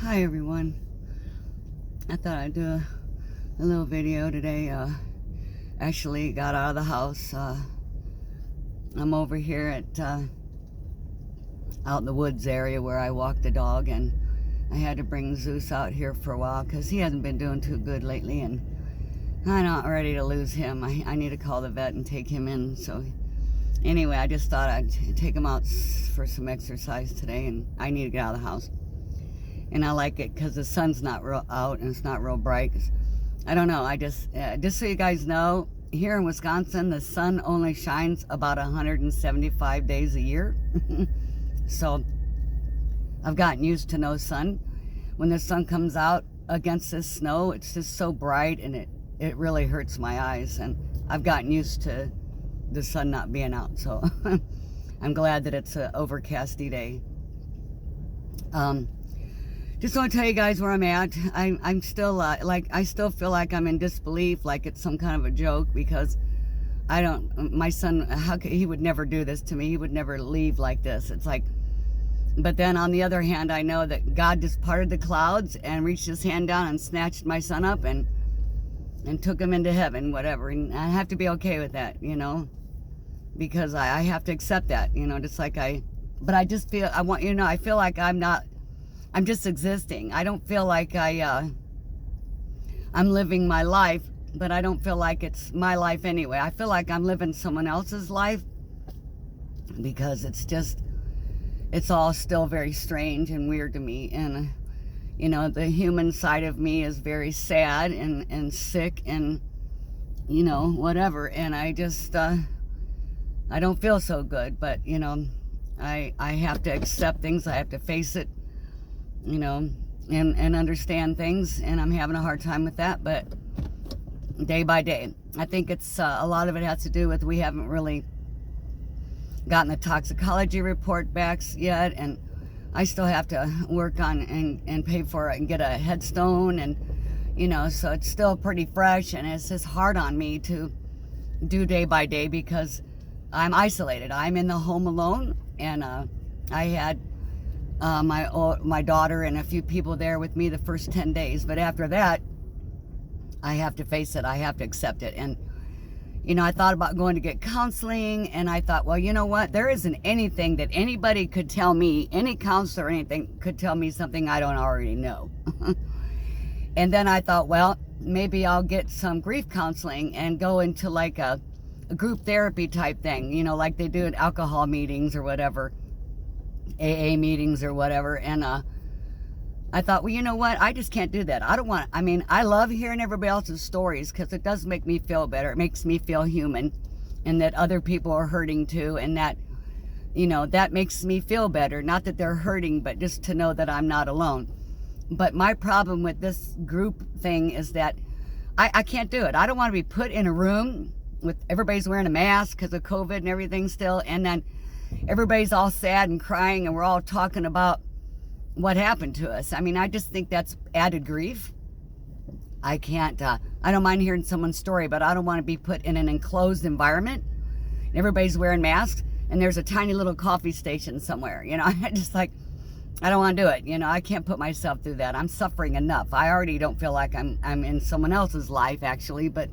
Hi everyone. I thought I'd do a little video today. Actually got out of the house. I'm over here at out in the woods area where I walk the dog, and I had to bring Zeus out here for a while because he hasn't been doing too good lately, and I'm not ready to lose him. I need to call the vet and take him in. So anyway, I just thought I'd take him out for some exercise today, and I need to get out of the house. And I like it because the sun's not real out and it's not real bright. I don't know. I just so you guys know, here in Wisconsin, the sun only shines about 175 days a year. So I've gotten used to no sun. When the sun comes out against this snow, it's just so bright, and it really hurts my eyes. And I've gotten used to the sun not being out. So I'm glad that it's an overcasty day. Just want to tell you guys where I'm at. I'm still I still feel like I'm in disbelief, like it's some kind of a joke, because my son, he would never do this to me. He would never leave like this. It's like, but then on the other hand, I know that God just parted the clouds and reached his hand down and snatched my son up and took him into heaven, whatever. And I have to be okay with that, because I have to accept that, just like but I just feel, I feel like I'm just existing. I don't feel like I'm living my life, but I don't feel like it's my life anyway. I feel like I'm living someone else's life, because it's all still very strange and weird to me. And, the human side of me is very sad and sick and, whatever. And I just, I don't feel so good, but, I have to accept things. I have to face it. And understand things, and I'm having a hard time with that, but day by day. I think it's a lot of it has to do with we haven't really gotten the toxicology report back yet, and I still have to work on and pay for it and get a headstone, and so it's still pretty fresh, and it's just hard on me to do day by day because I'm isolated. I'm in the home alone, and I had my daughter and a few people there with me the first 10 days. But after that, I have to face it. I have to accept it. And, I thought about going to get counseling, and I thought, well, you know what? There isn't anything that anybody could tell me, any counselor or anything could tell me something I don't already know. And then I thought, well, maybe I'll get some grief counseling and go into like a group therapy type thing, like they do at alcohol meetings or whatever. AA meetings or whatever. And I thought, well, you know what? I just can't do that. I love hearing everybody else's stories because it does make me feel better. It makes me feel human, and that other people are hurting too, and that, that makes me feel better. Not that they're hurting, but just to know that I'm not alone. But my problem with this group thing is that I can't do it. I don't want to be put in a room with everybody's wearing a mask because of COVID and everything still, and then everybody's all sad and crying, and we're all talking about what happened to us. I just think that's added grief. I can't, I don't mind hearing someone's story, but I don't want to be put in an enclosed environment. Everybody's wearing masks, and there's a tiny little coffee station somewhere. I just I don't want to do it. I can't put myself through that. I'm suffering enough. I already don't feel like I'm in someone else's life, actually, but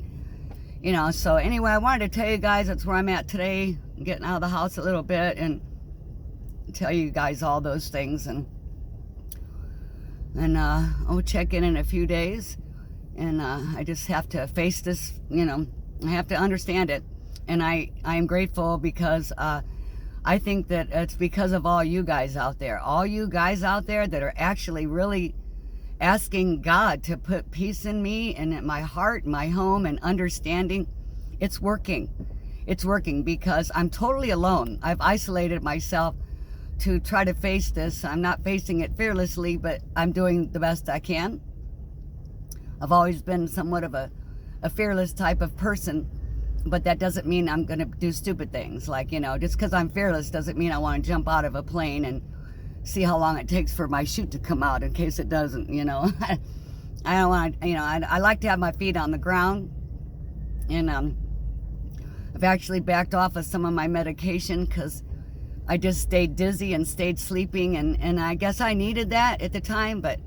so anyway, I wanted to tell you guys that's where I'm at today, getting out of the house a little bit, and tell you guys all those things, and I'll check in a few days, and I just have to face this, I have to understand it, and I am grateful because I think that it's because of all you guys out there that are actually really asking God to put peace in me and in my heart, my home, and understanding. It's working. It's working because I'm totally alone. I've isolated myself to try to face this. I'm not facing it fearlessly, but I'm doing the best I can. I've always been somewhat of a fearless type of person, but that doesn't mean I'm going to do stupid things. Like, just because I'm fearless doesn't mean I want to jump out of a plane and see how long it takes for my chute to come out in case it doesn't, I don't want to, I like to have my feet on the ground, and I've actually backed off of some of my medication because I just stayed dizzy and stayed sleeping, and I guess I needed that at the time, but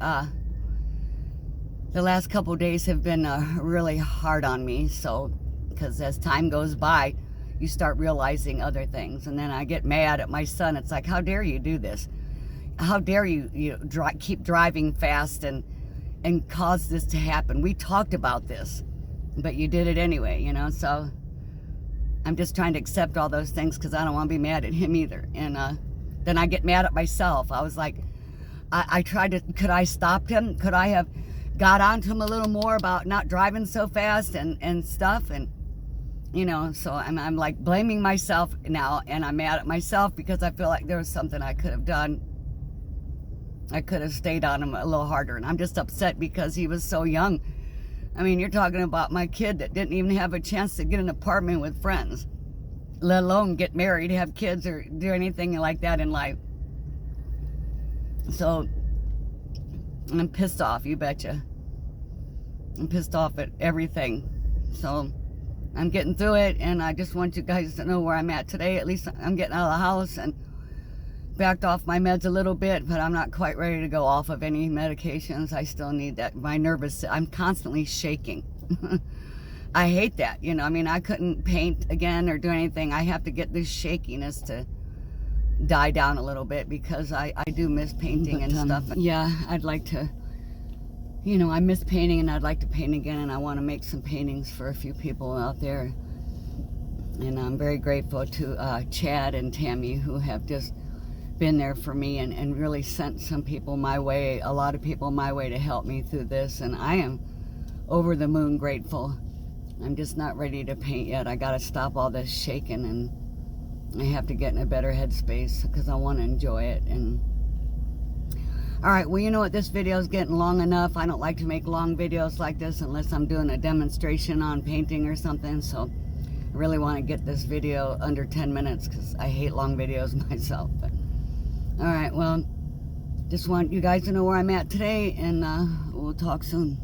the last couple of days have been really hard on me. So, because as time goes by, you start realizing other things, and then I get mad at my son. It's like, how dare you do this? How dare you keep driving fast and cause this to happen? We talked about this, but you did it anyway, you know. So I'm just trying to accept all those things because I don't want to be mad at him either. And then I get mad at myself. I was like, I tried to, could I stop him? Could I have got onto him a little more about not driving so fast and stuff? And you know, so I'm like blaming myself now, and I'm mad at myself because I feel like there was something I could have done. I could have stayed on him a little harder, and I'm just upset because he was so young. I mean, you're talking about my kid that didn't even have a chance to get an apartment with friends, let alone get married, have kids, or do anything like that in life. So I'm pissed off, you betcha. I'm pissed off at everything. So I'm getting through it, and I just want you guys to know where I'm at today. At least I'm getting out of the house and backed off my meds a little bit, but I'm not quite ready to go off of any medications. I still need that. I'm constantly shaking. I hate that, you know. I mean, I couldn't paint again or do anything. I have to get this shakiness to die down a little bit because I do miss painting and stuff. Yeah, I'd like to, you know, I miss painting, and I'd like to paint again, and I want to make some paintings for a few people out there. And I'm very grateful to Chad and Tammy, who have just been there for me and really sent some people my way, a lot of people my way to help me through this, and I am over the moon grateful. I'm just not ready to paint yet. I gotta stop all this shaking, and I have to get in a better headspace because I want to enjoy it. And all right, well, you know what, this video is getting long enough. I don't like to make long videos like this unless I'm doing a demonstration on painting or something. So I really want to get this video under 10 minutes because I hate long videos myself. But all right, well, just want you guys to know where I'm at today, and we'll talk soon.